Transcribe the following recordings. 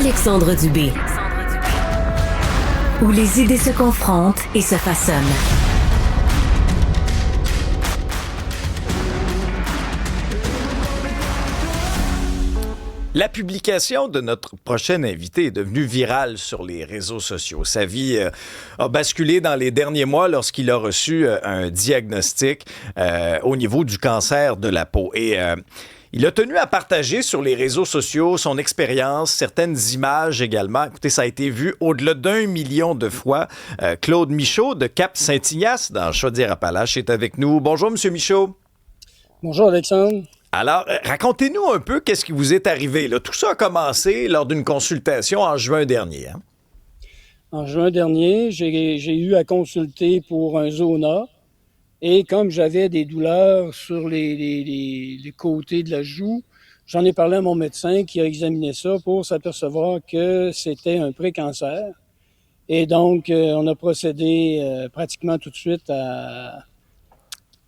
Alexandre Dubé. Où les idées se confrontent et se façonnent. La publication de notre prochain invité est devenue virale sur les réseaux sociaux. Sa vie a basculé dans les derniers mois lorsqu'il a reçu un diagnostic au niveau du cancer de la peau. Et il a tenu à partager sur les réseaux sociaux son expérience, certaines images également. Écoutez, ça a été vu au-delà d'1 million de fois. Claude Michaud de Cap-Saint-Ignace dans Chaudière-Appalaches est avec nous. Bonjour, Monsieur Michaud. Bonjour, Alexandre. Alors, racontez-nous un peu qu'est-ce qui vous est arrivé, là. Tout ça a commencé lors d'une consultation en juin dernier. Hein? En juin dernier, j'ai eu à consulter pour un zona et comme j'avais des douleurs sur les côtés de la joue, j'en ai parlé à mon médecin qui a examiné ça pour s'apercevoir que c'était un pré-cancer. Et donc, on a procédé pratiquement tout de suite à...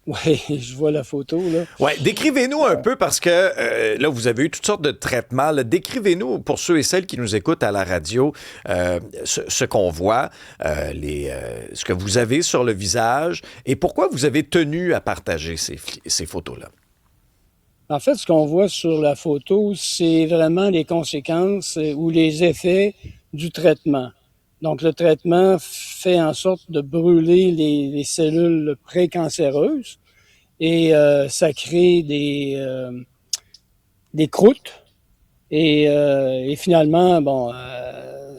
Oui, je vois la photo, là. Oui, décrivez-nous un peu parce que là, vous avez eu toutes sortes de traitements. Là. Décrivez-nous, pour ceux et celles qui nous écoutent à la radio, ce qu'on voit, ce que vous avez sur le visage et pourquoi vous avez tenu à partager ces photos-là. En fait, ce qu'on voit sur la photo, c'est vraiment les conséquences ou les effets du traitement. Donc, le traitement fait en sorte de brûler les cellules précancéreuses et ça crée des croûtes. Et finalement,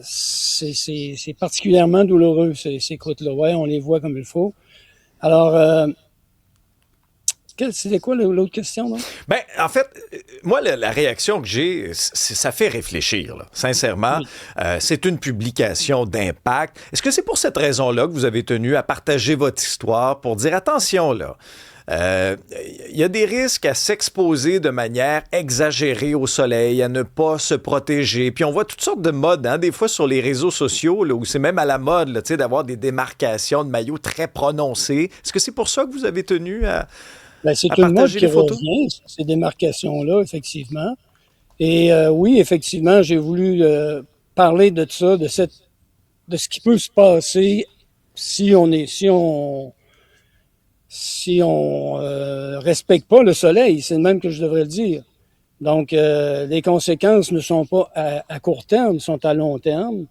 c'est particulièrement douloureux, ces croûtes-là. Ouais, on les voit comme il faut. Alors, c'était quoi l'autre question, non? Ben, en fait, moi, la réaction que j'ai, ça fait réfléchir, là. Sincèrement. Oui. C'est une publication d'impact. Est-ce que c'est pour cette raison-là que vous avez tenu à partager votre histoire pour dire, attention, là, il y a des risques à s'exposer de manière exagérée au soleil, à ne pas se protéger. Puis on voit toutes sortes de modes, hein, des fois sur les réseaux sociaux, là, où c'est même à la mode là, d'avoir des démarcations de maillots très prononcées. Est-ce que c'est pour ça que vous avez tenu à... c'est une mode qui revient, ces démarcations-là, effectivement. Et oui, effectivement, j'ai voulu parler de ça, de ce qui peut se passer si on respecte pas le soleil. C'est le même que je devrais le dire. Donc, les conséquences ne sont pas à court terme, sont à long terme.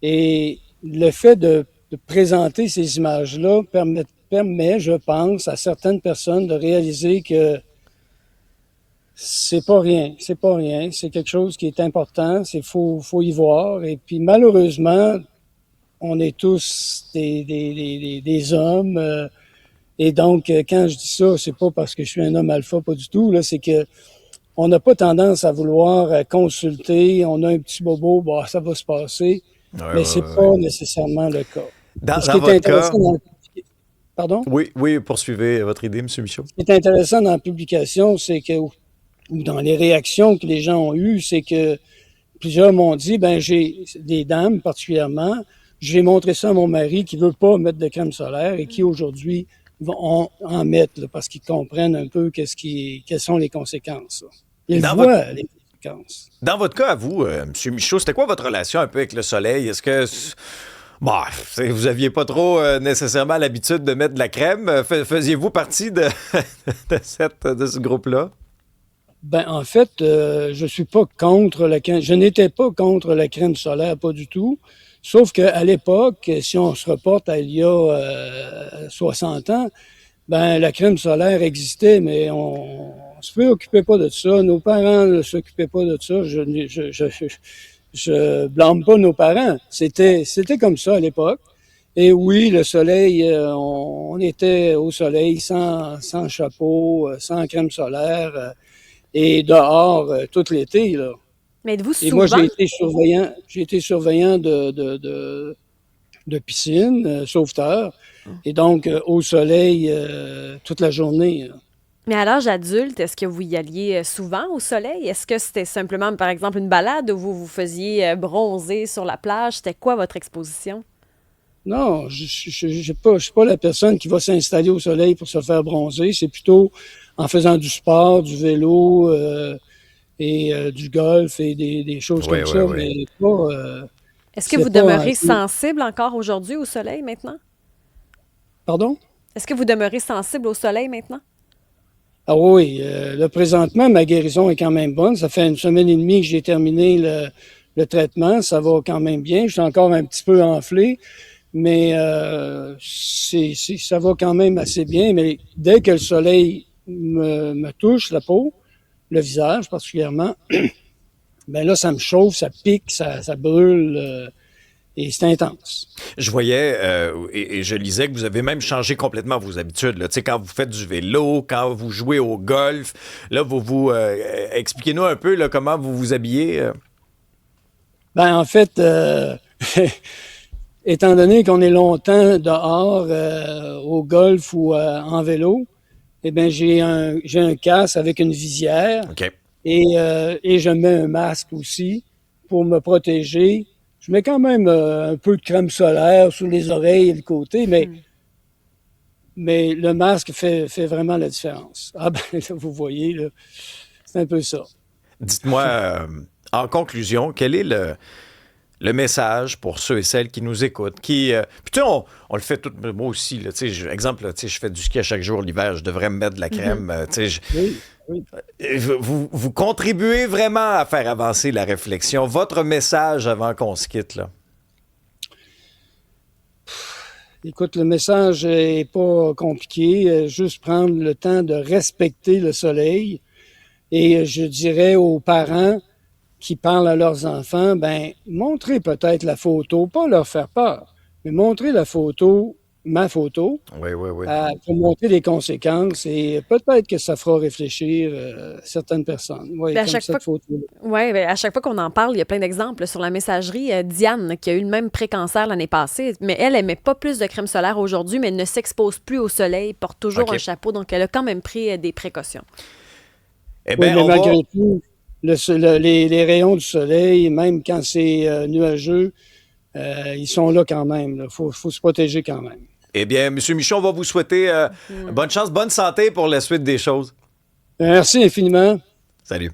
Et le fait de présenter ces images-là permet, je pense, à certaines personnes de réaliser que c'est pas rien, c'est quelque chose qui est important, faut y voir. Et puis malheureusement, on est tous des hommes, et donc quand je dis ça, c'est pas parce que je suis un homme alpha, pas du tout. Là, c'est que on n'a pas tendance à vouloir consulter. On a un petit bobo, ça va se passer, mais c'est pas nécessairement le cas. Dans votre cas... Pardon? Oui, poursuivez votre idée, M. Michaud. Ce qui est intéressant dans la publication, c'est que, ou dans les réactions que les gens ont eues, c'est que plusieurs m'ont dit, j'ai des dames particulièrement, j'ai montré ça à mon mari qui veut pas mettre de crème solaire et qui aujourd'hui vont en mettre là, parce qu'ils comprennent un peu quelles sont les conséquences. Ils voient les conséquences. Dans votre cas, à vous, M. Michaud, c'était quoi votre relation un peu avec le soleil? Est-ce que... vous aviez pas trop nécessairement l'habitude de mettre de la crème. Faisiez-vous partie de ce groupe-là? En fait, je suis pas contre la crème. Je n'étais pas contre la crème solaire, pas du tout. Sauf qu'à l'époque, si on se reporte à il y a 60 ans, la crème solaire existait, mais on se préoccupait pas de ça. Nos parents ne s'occupaient pas de ça. Je blâme pas nos parents. C'était comme ça à l'époque. Et oui, le soleil, on était au soleil sans chapeau, sans crème solaire et dehors tout l'été, là. Mais êtes-vous souvent... Et moi, j'ai été surveillant de piscine, sauveteur, et donc au soleil toute la journée. Mais à l'âge adulte, est-ce que vous y alliez souvent au soleil? Est-ce que c'était simplement, par exemple, une balade où vous vous faisiez bronzer sur la plage? C'était quoi votre exposition? Non, je suis pas la personne qui va s'installer au soleil pour se faire bronzer. C'est plutôt en faisant du sport, du vélo, et du golf et des choses Oui, comme oui, ça, oui. mais pas... Est-ce que c'est vous pas demeurez sensible encore aujourd'hui au soleil maintenant? Pardon? Est-ce que vous demeurez sensible au soleil maintenant? Ah oui, là, présentement, ma guérison est quand même bonne. Ça fait 1 semaine et demie que j'ai terminé le traitement. Ça va quand même bien. Je suis encore un petit peu enflé, mais ça va quand même assez bien. Mais dès que le soleil me touche la peau, le visage particulièrement, ben là, ça me chauffe, ça pique, ça brûle et c'est intense. Je voyais et je lisais que vous avez même changé complètement vos habitudes. Là. Tu sais, quand vous faites du vélo, quand vous jouez au golf, là, expliquez-nous un peu là, comment vous vous habillez. Ben, en fait, étant donné qu'on est longtemps dehors au golf ou en vélo, eh bien, j'ai un casque avec une visière OK. et je mets un masque aussi pour me protéger. Je mets quand même un peu de crème solaire sous les oreilles et le côté, mais le masque fait vraiment la différence. Ah ben, là, vous voyez, là, c'est un peu ça. Dites-moi, en conclusion, quel est le message pour ceux et celles qui nous écoutent, puis tu sais, on le fait tout, moi aussi, là, tu sais, exemple, là, tu sais, je fais du ski à chaque jour l'hiver, je devrais me mettre de la crème, tu sais, Oui, oui. vous contribuez vraiment à faire avancer la réflexion. Votre message avant qu'on se quitte, là. Écoute, le message est pas compliqué. Juste prendre le temps de respecter le soleil. Et je dirais aux parents qui parlent à leurs enfants, ben, montrez peut-être la photo, pas leur faire peur, mais montrer la photo, ma photo, Oui, oui, oui. pour montrer les conséquences et peut-être que ça fera réfléchir certaines personnes. Oui, Puis à comme chaque cette fois, photo. ouais, ben, à chaque fois qu'on en parle, il y a plein d'exemples sur la messagerie. Diane, qui a eu le même pré-cancer l'année passée, mais elle met pas plus de crème solaire aujourd'hui, mais elle ne s'expose plus au soleil, porte toujours OK. un chapeau, donc elle a quand même pris des précautions. Eh Oui, bien, mais on va... malgré tout, les rayons du soleil, même quand c'est nuageux, ils sont là quand même. Il faut se protéger quand même. Eh bien, M. Michaud, on va vous souhaiter bonne chance, bonne santé pour la suite des choses. Merci infiniment. Salut.